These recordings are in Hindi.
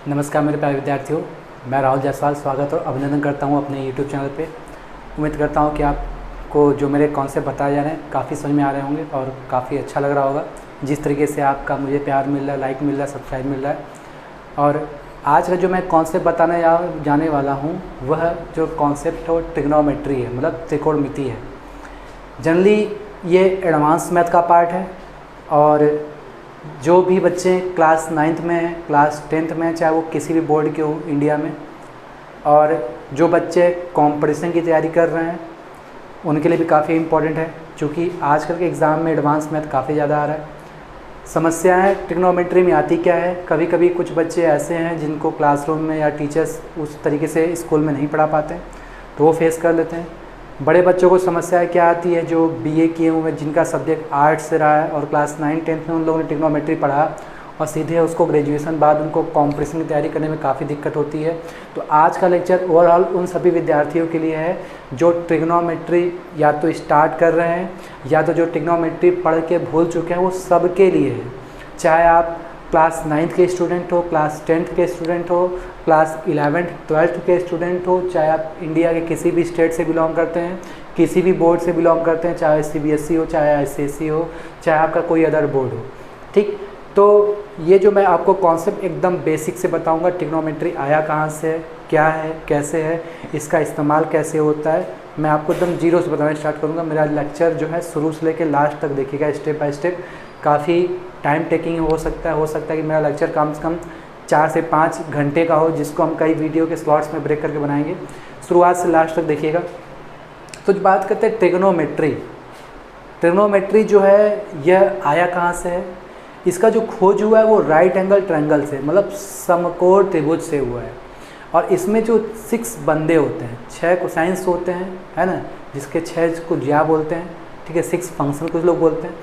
नमस्कार मेरे प्यारे विद्यार्थियों, मैं राहुल जायसवाल स्वागत और अभिनंदन करता हूं अपने YouTube चैनल पे। उम्मीद करता हूं कि आपको जो मेरे कॉन्सेप्ट बताए जा रहे हैं काफ़ी समझ में आ रहे होंगे और काफ़ी अच्छा लग रहा होगा। जिस तरीके से आपका मुझे प्यार मिल रहा है, लाइक मिल रहा है, सब्सक्राइब मिल रहा है। और आज का जो मैं कॉन्सेप्ट बताने जाने वाला हूँ वह जो कॉन्सेप्ट है वो ट्रिग्नोमेट्री है, मतलब त्रिकोणमिति है। जनरली ये एडवांस मैथ का पार्ट है और जो भी बच्चे क्लास 9th में हैं, क्लास 10th में, चाहे वो किसी भी बोर्ड के हो इंडिया में, और जो बच्चे कंपटीशन की तैयारी कर रहे हैं उनके लिए भी काफ़ी इम्पोर्टेंट है, क्योंकि आजकल के एग्ज़ाम में एडवांस मैथ काफ़ी ज़्यादा आ रहा है। समस्याएं ट्रिग्नोमेट्री में आती क्या है, कभी कभी कुछ बच्चे ऐसे हैं जिनको क्लासरूम में या टीचर्स उस तरीके से स्कूल में नहीं पढ़ा पाते हैं, तो वो फेस कर लेते हैं। बड़े बच्चों को समस्याएं क्या आती है, जो बीए किए हुए जिनका सब्जेक्ट आर्ट्स से रहा है और क्लास 9-10 में उन लोगों ने ट्रिग्नोमेट्री पढ़ा और सीधे उसको ग्रेजुएशन बाद उनको कॉम्पिटिशन की तैयारी करने में काफ़ी दिक्कत होती है। तो आज का लेक्चर ओवरऑल उन सभी विद्यार्थियों के लिए है जो ट्रिग्नोमेट्री या तो स्टार्ट कर रहे हैं या तो जो ट्रिग्नोमेट्री पढ़ के भूल चुके हैं, वो सब के लिए है। चाहे आप क्लास 9th के स्टूडेंट हो, क्लास 10th के स्टूडेंट हो, क्लास 11th 12th के स्टूडेंट हो, चाहे आप इंडिया के किसी भी स्टेट से बिलोंग करते हैं, किसी भी बोर्ड से बिलोंग करते हैं, चाहे CBSE हो, चाहे ICSE हो, चाहे आपका कोई अदर बोर्ड हो। ठीक, तो ये जो मैं आपको कॉन्सेप्ट एकदम बेसिक से बताऊंगा, ट्रिग्नोमेट्री आया कहाँ से है, क्या है, कैसे है, इसका इस्तेमाल कैसे होता है, मैं आपको एकदम जीरो से बताना स्टार्ट करूँगा। मेरा लेक्चर जो है शुरू से लेकर लास्ट तक देखिएगा, स्टेप बाय स्टेप। काफ़ी टाइम टेकिंग हो सकता है कि मेरा लेक्चर कम से कम 4 से 5 घंटे का हो, जिसको हम कई वीडियो के स्लॉट्स में ब्रेक करके बनाएंगे। शुरुआत से लास्ट तक देखिएगा। तो जो बात करते हैं ट्रिग्नोमेट्री जो है यह आया कहाँ से है, इसका जो खोज हुआ है वो राइट एंगल ट्रायंगल से, मतलब समकोण त्रिभुज से हुआ है। और इसमें जो 6 बंदे होते हैं, 6 कोसाइंस होते हैं, है ना, जिसके 6 को ज्या बोलते हैं, ठीक है, 6 फंक्शन कुछ लोग बोलते हैं।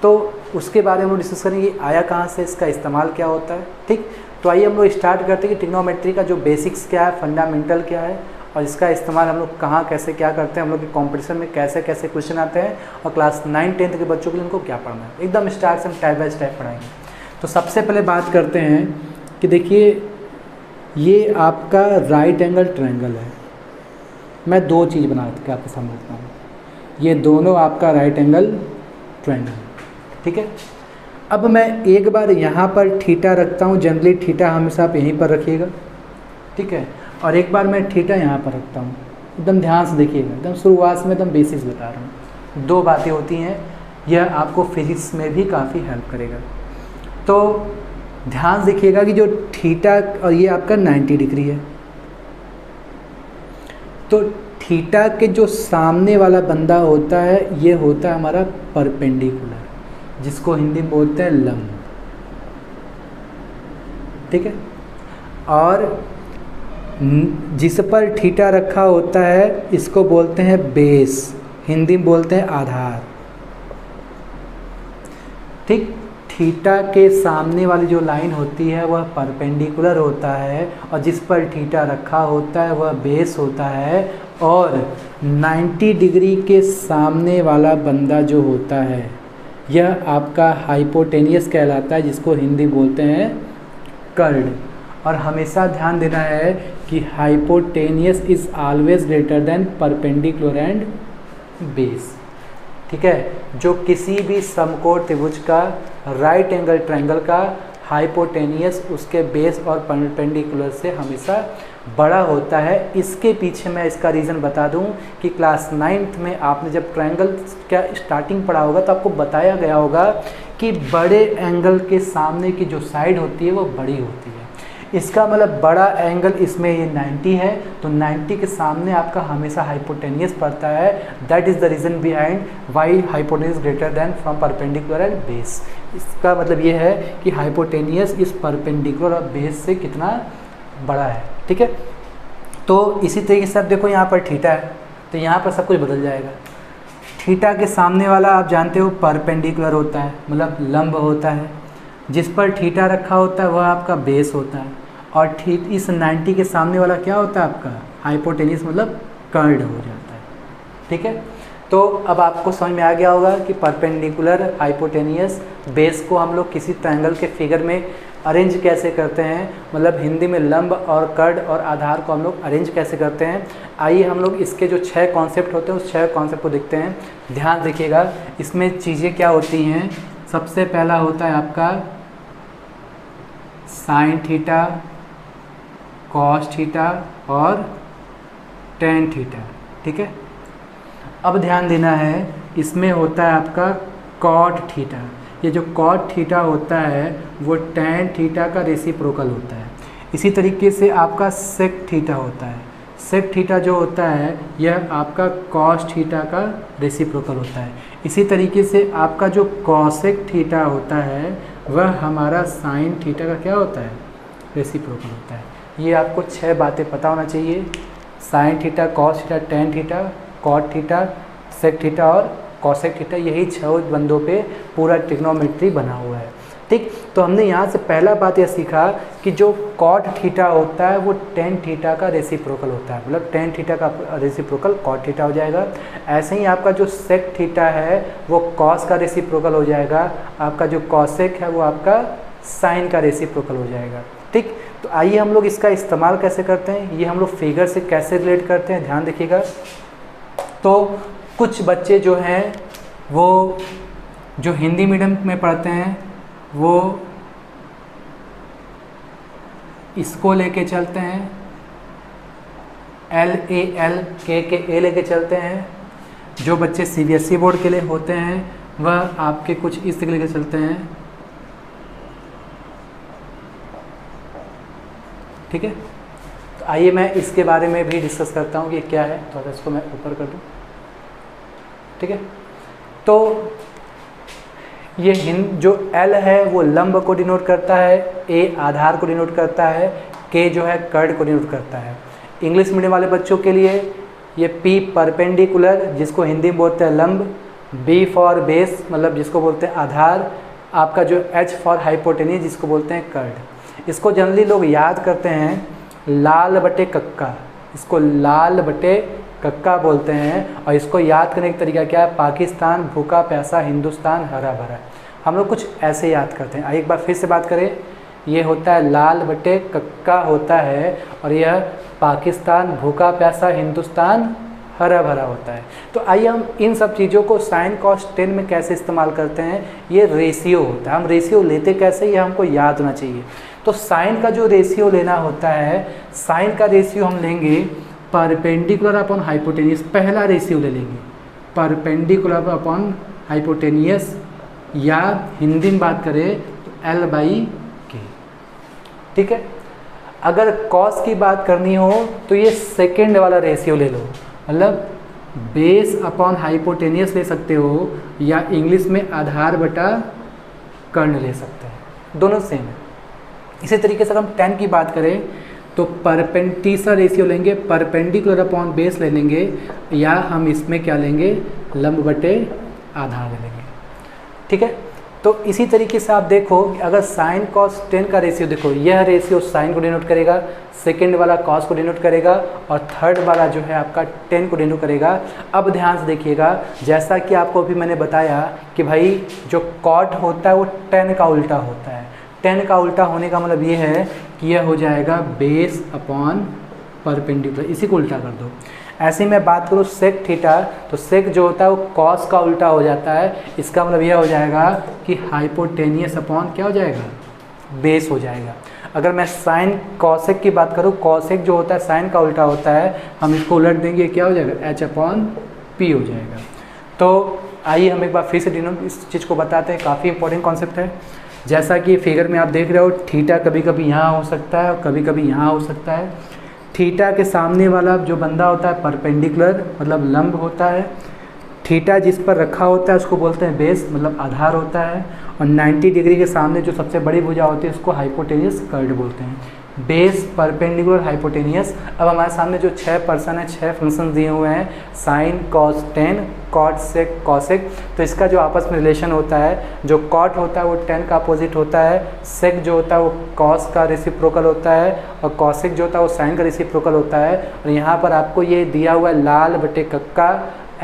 तो उसके बारे में डिस्कस करेंगे, आया कहाँ से, इसका इस्तेमाल क्या होता है। ठीक, तो आइए हम लोग स्टार्ट करते हैं कि ट्रिग्नोमेट्री का जो बेसिक्स क्या है, फंडामेंटल क्या है, और इसका इस्तेमाल हम लोग कहाँ कैसे क्या करते हैं, हम लोग के कॉम्पिटिशन में कैसे कैसे क्वेश्चन आते हैं, और क्लास 9-10 के बच्चों के लिए उनको क्या पढ़ना है। एकदम स्टार्ट से हम स्टेप बाय स्टेप पढ़ाएंगे। तो सबसे पहले बात करते हैं कि देखिए ये आपका राइट एंगल ट्रायंगल है। मैं 2 चीज़ बना के आपके सामने रखता हूँ, ये दोनों आपका राइट एंगल ट्रायंगल, ठीक है। अब मैं एक बार यहाँ पर थीटा रखता हूँ, जनरली थीटा हमेशा आप यहीं पर रखिएगा, ठीक है, और एक बार मैं थीटा यहाँ पर रखता हूँ। एकदम ध्यान से देखिएगा, एकदम शुरुआत में एकदम बेसिक्स बता रहा हूँ। 2 बातें होती हैं, यह आपको फिजिक्स में भी काफ़ी हेल्प करेगा। तो ध्यान से देखिएगा कि जो थीटा और ये आपका 90 डिग्री है, तो थीटा के जो सामने वाला बंदा होता है ये होता है हमारा परपेंडिकुलर, जिसको हिंदी में बोलते हैं लंब, ठीक है। और जिस पर थीटा रखा होता है इसको बोलते हैं बेस, हिंदी में बोलते हैं आधार, ठीक। थीटा के सामने वाली जो लाइन होती है वह परपेंडिकुलर होता है, और जिस पर थीटा रखा होता है वह बेस होता है। और 90 डिग्री के सामने वाला बंदा जो होता है यह आपका हाइपोटेनियस कहलाता है, जिसको हिंदी बोलते हैं कर्ड। और हमेशा ध्यान देना है कि hypotenuse is always greater than perpendicular and base, ठीक है। जो किसी भी समकोण त्रिभुज का राइट एंगल ट्रायंगल का हाइपोटेनियस उसके बेस और परपेंडिकुलर से हमेशा बड़ा होता है। इसके पीछे मैं इसका रीज़न बता दूं कि क्लास 9th में आपने जब ट्रायंगल का स्टार्टिंग पढ़ा होगा तो आपको बताया गया होगा कि बड़े एंगल के सामने की जो साइड होती है वो बड़ी होती है। इसका मतलब बड़ा एंगल इसमें ये 90 है, तो 90 के सामने आपका हमेशा हाइपोटेनियस पड़ता है। That is the reason behind why hypotenuse greater than from perpendicular and base. इसका मतलब ये है कि हाइपोटेनियस इस परपेंडिकुलर और बेस से कितना बड़ा है, ठीक है। तो इसी तरीके से आप देखो यहाँ पर थीटा है, तो यहाँ पर सब कुछ बदल जाएगा। थीटा के सामने वाला आप जानते हो परपेंडिकुलर होता है, मतलब लंब होता है। जिस पर थीटा रखा होता है वह आपका बेस होता है, और ठीक इस 90 के सामने वाला क्या होता है आपका हाइपोटेनियस, मतलब कर्ड हो जाता है, ठीक है। तो अब आपको समझ में आ गया होगा कि परपेंडिकुलर, हाइपोटेनियस, बेस को हम लोग किसी ट्रायंगल के फिगर में अरेंज कैसे करते हैं, मतलब हिंदी में लंब और कर्ण और आधार को हम लोग अरेंज कैसे करते हैं। आइए हम लोग इसके जो 6 कॉन्सेप्ट होते हैं उस 6 कॉन्सेप्ट को देखते हैं। ध्यान रखिएगा, इसमें चीज़ें क्या होती हैं। सबसे पहला होता है आपका साइन थीटा, कॉस थीटा और टेन थीटा, ठीक है। अब ध्यान देना है, इसमें होता है आपका कॉट थीटा। ये जो कॉट थीटा होता है वो टेन थीटा का रेसिप्रोकल होता है। इसी तरीके से आपका सेक थीटा होता है। सेक थीटा जो होता है यह आपका कॉस थीटा का रेसिप्रोकल होता है। इसी तरीके से आपका जो कॉसेक थीटा होता है वह हमारा साइन थीटा का क्या होता है, रेसिप्रोकल होता है। ये आपको 6 बातें पता होना चाहिए। Sine theta, cos theta, tan theta, cot theta, sec theta और कॉसेक थीटा, यही 6 बंदों पे पूरा ट्रिग्नोमेट्री बना हुआ है, ठीक। तो हमने यहाँ से पहला बात यह सीखा कि जो कॉट थीटा होता है वो टेन थीटा का रेसिप्रोकल होता है, मतलब टेन थीटा का रेसिप्रोकल कॉट थीटा हो जाएगा। ऐसे ही आपका जो सेक थीटा है वो कॉस का रेसिप्रोकल हो जाएगा, आपका जो कॉसेक है वो आपका साइन का रेसिप्रोकल हो जाएगा, ठीक। तो आइए हम लोग इसका इस्तेमाल कैसे करते हैं, ये हम लोग फिगर से कैसे रिलेट करते हैं, ध्यान देखिएगा। तो कुछ बच्चे जो हैं वो जो हिंदी मीडियम में पढ़ते हैं वो इसको लेके चलते हैं, LAL के ए लेके चलते हैं। जो बच्चे CBSE बोर्ड के लिए होते हैं वह आपके कुछ इस तरह लेके चलते हैं, ठीक है। तो आइए मैं इसके बारे में भी डिस्कस करता हूँ कि क्या है। थोड़ा इसको मैं ऊपर कर दूँ, ठीक है। तो ये जो L है वो लंब को डिनोट करता है, A आधार को डिनोट करता है, K जो है कर्ण को डिनोट करता है। इंग्लिश मीडियम वाले बच्चों के लिए ये P परपेंडिकुलर जिसको हिंदी में बोलते हैं लंब, B फॉर बेस मतलब जिसको बोलते हैं आधार, आपका जो H फॉर हाइपोटेन्यूज जिसको बोलते हैं कर्ण। इसको जनरली लोग याद करते हैं लाल बटे कक्का, इसको लाल बटे कक्का बोलते हैं। और इसको याद करने का तरीका क्या है, पाकिस्तान भूखा प्यासा, हिंदुस्तान हरा भरा, हम लोग कुछ ऐसे याद करते हैं। आइए एक बार फिर से बात करें, ये होता है लाल बटे कक्का होता है और यह पाकिस्तान भूखा प्यासा, हिंदुस्तान हरा भरा होता है। तो आइए हम इन सब चीज़ों को साइन कॉस टेन में कैसे इस्तेमाल करते हैं। ये रेशियो होता है, हम रेशियो लेते कैसे ये हमको याद होना चाहिए। तो साइन का जो रेशियो लेना होता है, साइन का रेशियो हम लेंगे परपेंडिकुलर अपॉन हाइपोटेनियस, पहला रेशियो ले लेंगे परपेंडिकुलर अपॉन हाइपोटेनियस, या हिंदी में बात करें तो L/K, ठीक है। अगर कॉस की बात करनी हो तो ये सेकेंड वाला रेशियो ले लो, मतलब बेस अपॉन हाइपोटेनियस ले सकते हो या इंग्लिश में आधार बटा कर्ण ले सकते हैं, दोनों सेम है। इसी तरीके से अगर हम टेन की बात करें तो तीसरा रेशियो लेंगे, परपेंडिकुलर अपॉन बेस ले लेंगे, या हम इसमें क्या लेंगे, लंब बटे आधार ले लेंगे, ठीक है। तो इसी तरीके से आप देखो कि अगर साइन कॉस टेन का रेशियो देखो, यह रेशियो साइन को डिनोट करेगा, सेकेंड वाला कॉस को डिनोट करेगा और थर्ड वाला जो है आपका टेन को डिनोट करेगा। अब ध्यान से देखिएगा, जैसा कि आपको अभी मैंने बताया कि भाई जो कॉट होता है वो टेन का उल्टा होता है। टेन का उल्टा होने का मतलब ये है कि यह हो जाएगा बेस अपॉन परपेंडिकुलर, इसी को उल्टा कर दो। ऐसे ही मैं बात करूँ सेक थीटा, तो सेक जो होता है वो कॉस का उल्टा हो जाता है, इसका मतलब यह हो जाएगा कि हाइपोटेनियस अपॉन क्या हो जाएगा, बेस हो जाएगा। अगर मैं साइन कॉसेक की बात करूँ, कॉसेक जो होता है साइन का उल्टा होता है, हम इसको उलट देंगे क्या हो जाएगा, H/P हो जाएगा। तो आइए हम एक बार फिर से इस चीज़ को बताते हैं, काफ़ी इंपॉर्टेंट कॉन्सेप्ट है। जैसा कि फिगर में आप देख रहे हो, थीटा कभी कभी यहाँ हो सकता है और कभी कभी यहाँ हो सकता है। थीटा के सामने वाला जो बंदा होता है परपेंडिकुलर मतलब लंब होता है, थीटा जिस पर रखा होता है उसको बोलते हैं बेस मतलब आधार होता है, और 90 डिग्री के सामने जो सबसे बड़ी भुजा होती है उसको हाइपोटेनियस कर्ण बोलते हैं। Base, perpendicular, hypotenuse. अब हमारे सामने जो 6 पर्सन है, 6 फंक्शन दिए हुए हैं, sign, cos, tan, cot, sec, cosec. तो इसका जो आपस में रिलेशन होता है, जो कॉट होता है वो टेन का अपोजिट होता है, सेक जो होता है वो कॉस का रेसिप्रोकल होता है, और कॉसेक जो होता है वो साइन का रेसिप्रोकल होता है। और यहाँ पर आपको ये दिया हुआ है लाल बटे कक्का,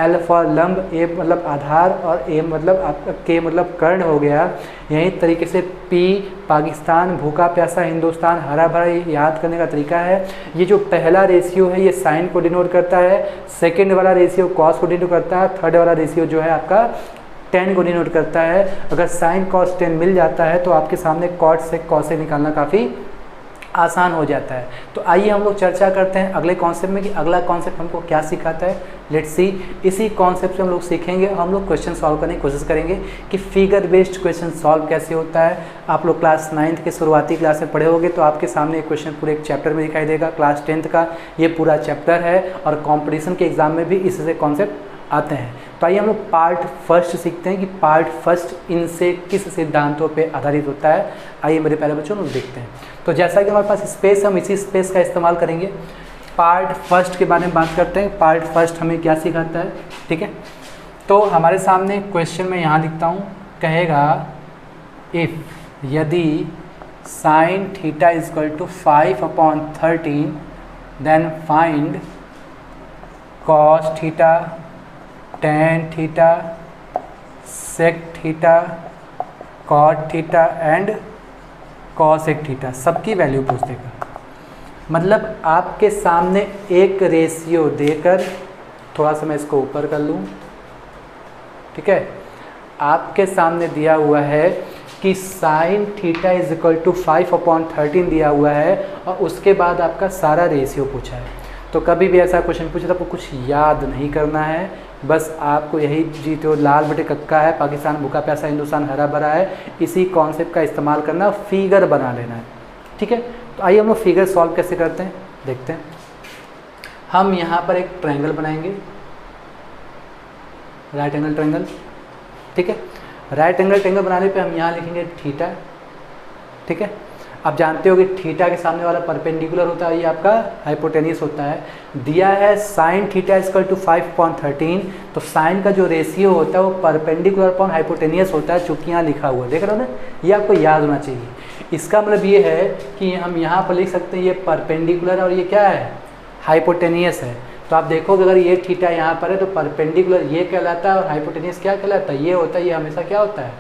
L फॉर लंब, A मतलब आधार और A मतलब आपका K मतलब कर्ण हो गया। यही तरीके से P पाकिस्तान, भूखा प्यासा हिंदुस्तान, हरा भरा, याद करने का तरीका है। ये जो पहला रेशियो है ये साइन को डिनोट करता है, सेकेंड वाला रेशियो कॉस को डिनोट करता है, थर्ड वाला रेशियो जो है आपका टेन को डिनोट करता है। अगर साइन कॉस टेन मिल जाता है तो आपके सामने कॉट सेक कॉसेक निकालना काफ़ी आसान हो जाता है। तो आइए हम लोग चर्चा करते हैं अगले कॉन्सेप्ट में कि अगला कॉन्सेप्ट हमको क्या सिखाता है। लेट्स सी, इसी कॉन्सेप्ट से हम लोग सीखेंगे, हम लोग क्वेश्चन सॉल्व करने की कोशिश करेंगे कि फिगर बेस्ड क्वेश्चन सॉल्व कैसे होता है। आप लोग क्लास 9th के शुरुआती क्लास में पढ़े होंगे तो आपके सामने एक क्वेश्चन पूरे एक चैप्टर में दिखाई देगा। क्लास 10th का ये पूरा चैप्टर है और कॉम्पिटिशन के एग्जाम में भी इससे कॉन्सेप्ट आते हैं। तो आइए हम लोग पार्ट फर्स्ट सीखते हैं कि पार्ट फर्स्ट इनसे किस सिद्धांतों पे आधारित होता है। आइए मेरे प्यारे बच्चों लोग देखते हैं। तो जैसा कि हमारे पास स्पेस, हम इसी स्पेस का इस्तेमाल करेंगे। पार्ट फर्स्ट के बारे में बात करते हैं। पार्ट फर्स्ट हमें क्या सिखाता है, ठीक है। तो हमारे सामने क्वेश्चन में यहाँ लिखता हूँ, कहेगा इफ़, यदि sine theta is equal to 5/13 then find cos theta, tan theta, sec theta, cot theta and cosec theta, सबकी वैल्यू पूछ देगा। मतलब आपके सामने एक रेशियो देकर, थोड़ा सा मैं इसको ऊपर कर लूँ, ठीक है। आपके सामने दिया हुआ है कि sine theta is equal to 5/13 दिया हुआ है और उसके बाद आपका सारा रेशियो पूछा है। तो कभी भी ऐसा क्वेश्चन पूछे तो आपको कुछ याद नहीं करना है, बस आपको यही जी तो लाल बटे कक्का है, पाकिस्तान भूखा प्यासा हिंदुस्तान हरा भरा है, इसी कॉन्सेप्ट का इस्तेमाल करना, फिगर बना लेना है, ठीक है। तो आइए हम लोग फिगर सॉल्व कैसे करते हैं देखते हैं। हम यहाँ पर एक ट्रायंगल बनाएंगे, राइट एंगल ट्रायंगल, ठीक है। राइट एंगल ट्रायंगल बनाने पे हम यहाँ लिखेंगे थीटा, ठीक है। आप जानते हो कि थीटा के सामने वाला परपेंडिकुलर होता है, ये आपका हाइपोटेनियस होता है। दिया है साइन थीटा इक्वल टू 5/13, तो साइन का जो रेशियो होता है वो परपेंडिकुलर अपॉन हाइपोटेनियस होता है, चूँकि यहाँ लिखा हुआ है, देख रहे हो ना, ये आपको याद होना चाहिए। इसका मतलब ये है कि हम यहाँ पर लिख सकते हैं ये परपेंडिकुलर है और ये क्या है, हाइपोटेनियस है। तो आप देखोगे अगर ये थीटा यहाँ पर है तो परपेंडिकुलर ये कहलाता है और हाइपोटेनियस क्या कहलाता है, ये होता है, ये हमेशा क्या होता है,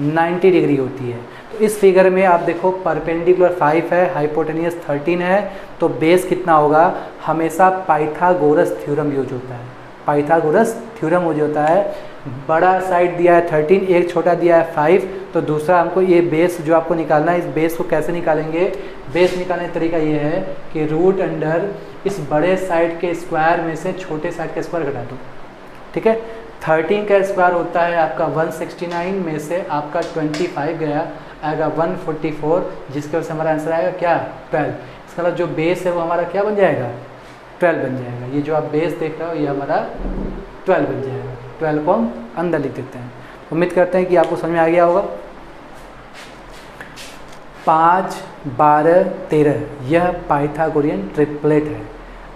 90 डिग्री होती है। तो इस फिगर में आप देखो परपेंडिकुलर 5 है, हाइपोटेनियस 13 है, तो बेस कितना होगा, हमेशा पाइथागोरस थ्योरम यूज होता है। पाइथागोरस थ्योरम यूज होता है। बड़ा साइड दिया है 13, एक छोटा दिया है 5, तो दूसरा हमको ये बेस जो आपको निकालना है, इस बेस को कैसे निकालेंगे, बेस निकालने का तरीका ये है कि रूट अंडर इस बड़े साइड के स्क्वायर में से छोटे साइड का स्क्वायर घटा दो, ठीक है। 13 का स्क्वायर होता है आपका 169, में से आपका 25 गया, आएगा 144, जिसके वजह से हमारा आंसर आएगा क्या, 12। इसका मतलब जो बेस है वो हमारा क्या बन जाएगा, 12 बन जाएगा। ये जो आप बेस देख रहे हो ये हमारा 12 बन जाएगा। 12 को हम अंदर लिख देते हैं। उम्मीद करते हैं कि आपको समझ में आ गया होगा। 5, 12, 13 यह पाइथागोरियन ट्रिपलेट है।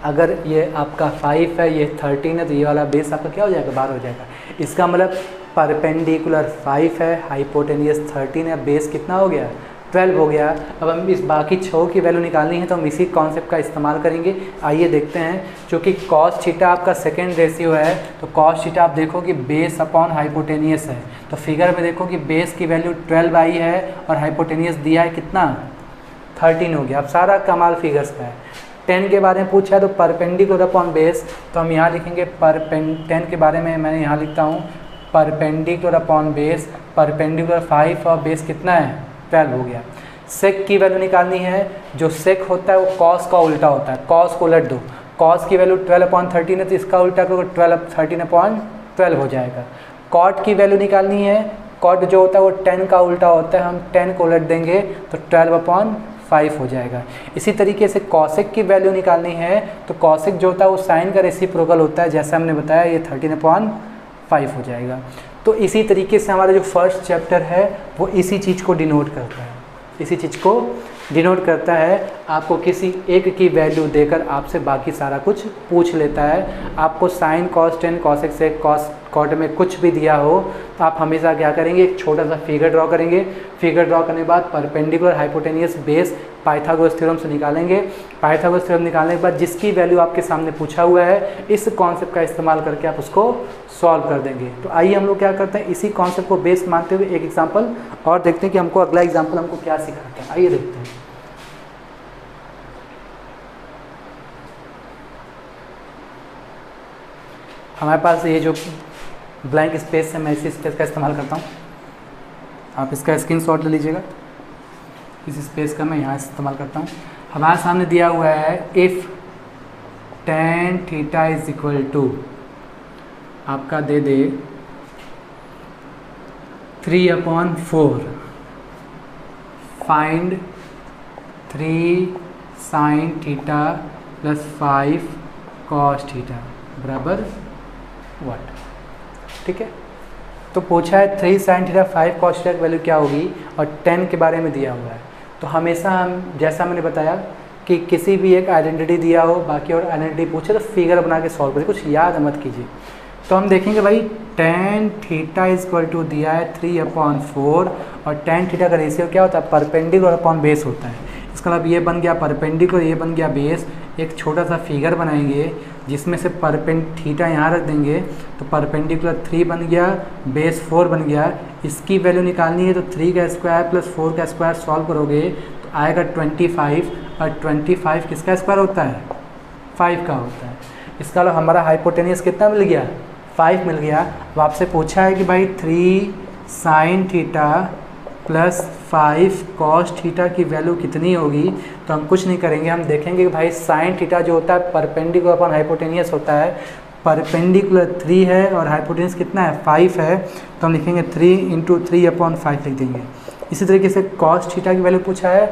अगर ये आपका 5 है, ये 13 है, तो ये वाला बेस आपका क्या हो जाएगा, 12 हो जाएगा। इसका मतलब परपेंडिकुलर 5 है, हाइपोटेनियस 13 है, बेस कितना हो गया, 12 हो गया। अब हम इस बाकी 6 की वैल्यू निकालनी है तो हम इसी कॉन्सेप्ट का इस्तेमाल करेंगे। आइए देखते हैं। क्योंकि कॉस थीटा आपका सेकेंड रेशियो है, तो कॉस थीटा आप देखो कि बेस अपॉन हाइपोटेनियस है। तो फिगर में देखो कि बेस की वैल्यू 12 आई है और हाइपोटेनियस दिया है कितना, 13 हो गया। अब सारा कमाल फिगर्स का है। 10 के बारे में पूछा है तो परपेंडिकुलर अपॉन बेस, तो हम यहाँ लिखेंगे 10 के बारे में मैंने यहाँ लिखता हूँ परपेंडिकुलर अपॉन बेस, परपेंडिकुलर 5 और बेस कितना है, 12 हो गया। सेक की वैल्यू निकालनी है। जो सेक होता है वो कॉस का उल्टा होता है, कॉस को उलट दो। कॉस की वैल्यू 12/13 है तो इसका उल्टा करोगे 13/12 हो जाएगा। कॉट की वैल्यू निकालनी है। कॉट जो होता है वो 10 का उल्टा होता है, हम 10 को उलट देंगे तो 12/5 हो जाएगा। इसी तरीके से कॉसेक की वैल्यू निकालनी है, तो कॉसेक जो होता है वो साइन का रेसिप्रोकल होता है, जैसा हमने बताया, ये 13/5 हो जाएगा। तो इसी तरीके से हमारा जो फर्स्ट चैप्टर है वो इसी चीज़ को डिनोट करता है, इसी चीज़ को डिनोट करता है। आपको किसी एक की वैल्यू देकर आपसे बाकी सारा कुछ पूछ लेता है। आपको साइन कॉस टेन कॉसेक से कॉस कॉट में कुछ भी दिया हो तो आप हमेशा क्या करेंगे, एक छोटा सा फिगर ड्रॉ करेंगे। फिगर ड्रॉ करने के बाद perpendicular hypotenuse base Pythagoras theorem से निकालेंगे। पाइथागोरस थ्योरम निकालने के बाद जिसकी वैल्यू आपके सामने पूछा हुआ है, इस कॉन्सेप्ट का इस्तेमाल करके आप उसको सॉल्व कर देंगे। तो आइए हम लोग क्या करते हैं, इसी कॉन्सेप्ट को बेस मानते हुए एक एग्जाम्पल और देखते हैं कि हमको अगला एग्जाम्पल हमको क्या सिखाता है। आइए देखते हैं। हमारे पास ये जो ब्लैंक स्पेस है, मैं इसी स्पेस का इस्तेमाल करता हूँ। आप इसका स्क्रीनशॉट ले लीजिएगा। इस स्पेस का मैं यहाँ इस्तेमाल करता हूँ। हमारे सामने दिया हुआ है if tan theta is equal to आपका दे दे 3/4 find 3 sin theta plus 5 cos theta बराबर व्हाट। ठीक है, तो पूछा है 3 sin थीटा 5 cos थीटा की वैल्यू क्या होगी और 10 के बारे में दिया हुआ है। तो हमेशा हम, जैसा मैंने बताया कि किसी भी एक आइडेंटिटी दिया हो, बाकी और आइडेंटिटी पूछे तो फिगर बना के सॉल्व करिए, कुछ याद मत कीजिए। तो हम देखेंगे भाई tan theta is equal to दिया है 3/4 और tan थीटा का रेशियो क्या होता है, परपेंडिकुलर अपॉन बेस होता है। इसका मतलब ये बन गया परपेंडिकुलर, ये बन गया बेस। एक छोटा सा फिगर बनाएंगे जिसमें से थीटा यहाँ रख देंगे तो परपेंडिकुलर 3 बन गया, बेस 4 बन गया। इसकी वैल्यू निकालनी है तो 3 का स्क्वायर प्लस 4 का स्क्वायर सॉल्व करोगे तो आएगा 25 और 25 किसका स्क्वायर होता है, 5 का होता है। इसका मतलब हमारा हाइपोटेनियस कितना मिल गया, 5 मिल गया। अब आपसे पूछा है कि भाई 3 sin theta plus 5 cos theta की वैल्यू कितनी होगी। तो हम कुछ नहीं करेंगे, हम देखेंगे कि भाई sin थीटा जो होता है परपेंडिकुलर अपॉन हाइपोटेनियस होता है। परपेंडिकुलर 3 है और हाइपोटेनियस कितना है, 5 है। तो हम लिखेंगे 3 × 3/5 लिख देंगे। इसी तरीके से cos थीटा की वैल्यू पूछा है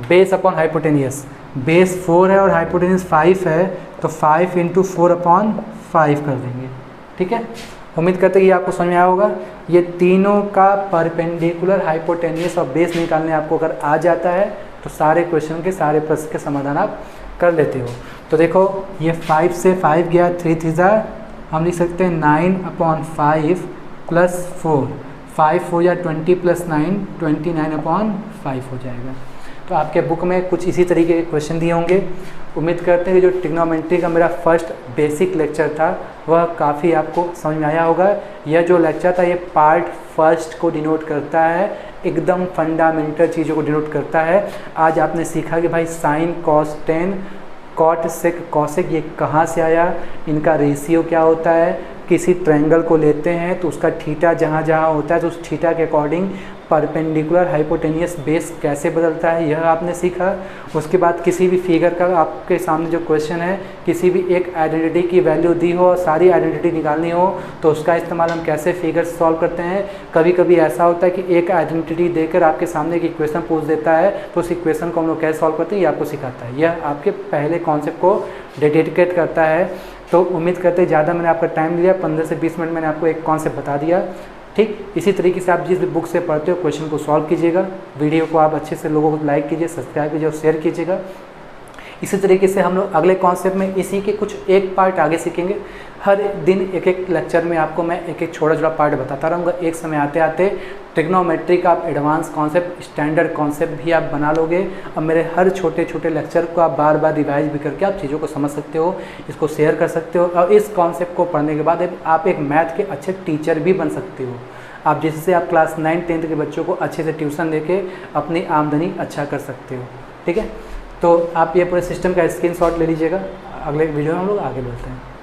बेस अपॉन हाइपोटेनियस, बेस 4 है और हाइपोटेनियस 5 है तो 5 × 4/5 कर देंगे। ठीक है, उम्मीद करते हैं कि आपको समझ में आया होगा। ये तीनों का परपेंडिकुलर हाइपोटेनियस और बेस निकालने आपको अगर आ जाता है तो सारे क्वेश्चन के, सारे प्रश्न के समाधान आप कर लेते हो। तो देखो ये 5 से 5 गया, 3 3 हम लिख सकते हैं 9/5 प्लस 4, 5 हो जाए 20 प्लस 9 29/5 हो जाएगा। तो आपके बुक में कुछ इसी तरीके के क्वेश्चन दिए होंगे। उम्मीद करते हैं कि जो ट्रिग्नोमेट्री का मेरा फर्स्ट बेसिक लेक्चर था वह काफ़ी आपको समझ में आया होगा। यह जो लेक्चर था ये पार्ट फर्स्ट को डिनोट करता है, एकदम फंडामेंटल चीज़ों को डिनोट करता है। आज आपने सीखा कि भाई sine cos tan cot sec cosec ये कहाँ से आया, इनका रेशियो क्या होता है। किसी ट्रायंगल को लेते हैं तो उसका थीटा जहाँ जहाँ होता है तो उस थीटा के अकॉर्डिंग परपेंडिकुलर हाइपोटेनियस बेस कैसे बदलता है, यह आपने सीखा। उसके बाद किसी भी फिगर का आपके सामने जो क्वेश्चन है, किसी भी एक आइडेंटिटी की वैल्यू दी हो और सारी आइडेंटिटी निकालनी हो तो उसका इस्तेमाल हम कैसे फिगर सॉल्व करते हैं। कभी कभी ऐसा होता है कि एक आइडेंटिटी देकर आपके सामने एक इक्वेशन पूछ देता है तो उस इक्वेशन को हम लोग कैसे सॉल्व करते हैं ये आपको सिखाता है। यह आपके पहले कॉन्सेप्ट को डेडिकेट करता है। तो उम्मीद करते हैं ज़्यादा मैंने आपका टाइम लिया, 15 से 20 मिनट मैंने आपको एक कॉन्सेप्ट बता दिया। ठीक इसी तरीके से आप जिस भी बुक से पढ़ते हो क्वेश्चन को सॉल्व कीजिएगा। वीडियो को आप अच्छे से लोगों को लाइक कीजिए, सब्सक्राइब कीजिए और शेयर कीजिएगा। इसी तरीके से हम लोग अगले कॉन्सेप्ट में इसी के कुछ एक पार्ट आगे सीखेंगे। हर दिन एक एक लेक्चर में आपको मैं एक एक छोटा छोटा पार्ट बताता रहूँगा। एक समय आते आते ट्रिग्नोमेट्री का आप एडवांस कॉन्सेप्ट, स्टैंडर्ड कॉन्सेप्ट भी आप बना लोगे और मेरे हर छोटे छोटे लेक्चर को आप बार बार रिवाइज भी करके आप चीज़ों को समझ सकते हो, इसको शेयर कर सकते हो और इस कॉन्सेप्ट को पढ़ने के बाद आप एक मैथ के अच्छे टीचर भी बन सकते हो। आप जिससे आप क्लास 9-10 के बच्चों को अच्छे से ट्यूशन देके अपनी आमदनी अच्छा कर सकते हो। ठीक है, तो आप ये पूरे सिस्टम का स्क्रीनशॉट ले लीजिएगा। अगले वीडियो में हम लोग आगे बढ़ते हैं।